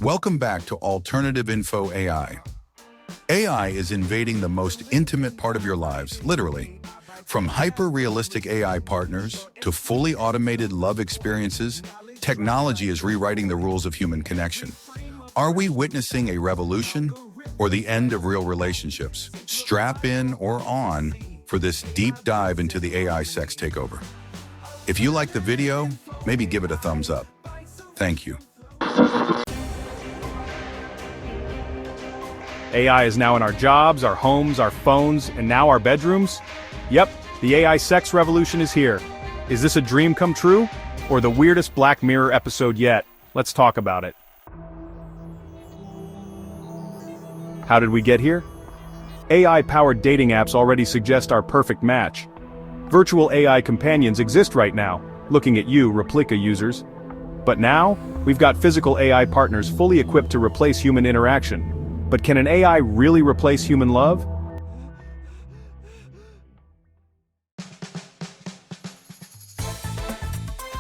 Welcome back to Alternative Info AI. AI is invading the most intimate part of your lives, literally. From hyper-realistic AI partners to fully automated love experiences, technology is rewriting the rules of human connection. Are we witnessing a revolution or the end of real relationships? Strap in or on for this deep dive into the AI sex takeover. If you like the video, maybe give it a thumbs up. Thank you. AI is now in our jobs, our homes, our phones, and now our bedrooms? Yep, the AI sex revolution is here. Is this a dream come true? Or the weirdest Black Mirror episode yet? Let's talk about it. How did we get here? AI-powered dating apps already suggest our perfect match. Virtual AI companions exist right now, looking at you, Replica users. But now, we've got physical AI partners fully equipped to replace human interaction. But can an AI really replace human love?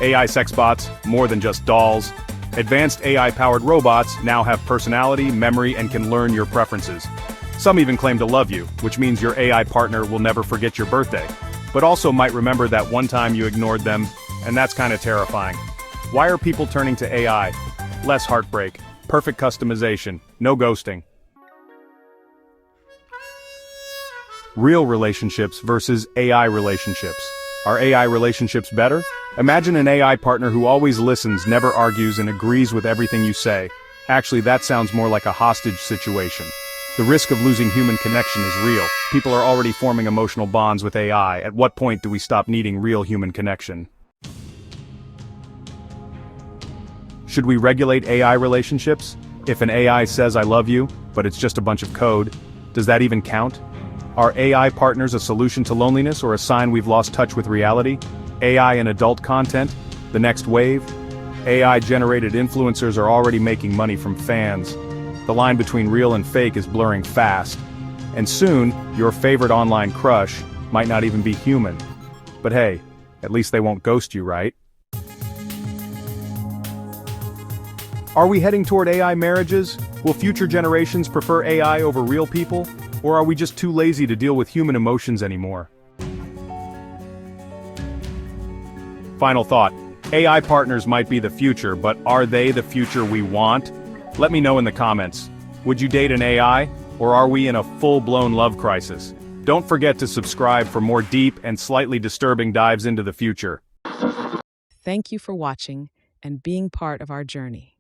AI sex bots, more than just dolls. Advanced AI-powered robots now have personality, memory, and can learn your preferences. Some even claim to love you, which means your AI partner will never forget your birthday, but also might remember that one time you ignored them, and that's kinda terrifying. Why are people turning to AI? Less heartbreak, perfect customization, no ghosting. Real relationships versus AI relationships. Are AI relationships better? Imagine an AI partner who always listens, never argues, and agrees with everything you say. Actually, that sounds more like a hostage situation. The risk of losing human connection is real. People are already forming emotional bonds with AI. At what point do we stop needing real human connection? Should we regulate AI relationships? If an AI says I love you, but it's just a bunch of code, does that even count? Are AI partners a solution to loneliness or a sign we've lost touch with reality? AI and adult content? The next wave? AI-generated influencers are already making money from fans. The line between real and fake is blurring fast. And soon, your favorite online crush might not even be human. But hey, at least they won't ghost you, right? Are we heading toward AI marriages? Will future generations prefer AI over real people? Or are we just too lazy to deal with human emotions anymore? Final thought. AI partners might be the future, but are they the future we want? Let me know in the comments. Would you date an AI, or are we in a full-blown love crisis? Don't forget to subscribe for more deep and slightly disturbing dives into the future. Thank you for watching and being part of our journey.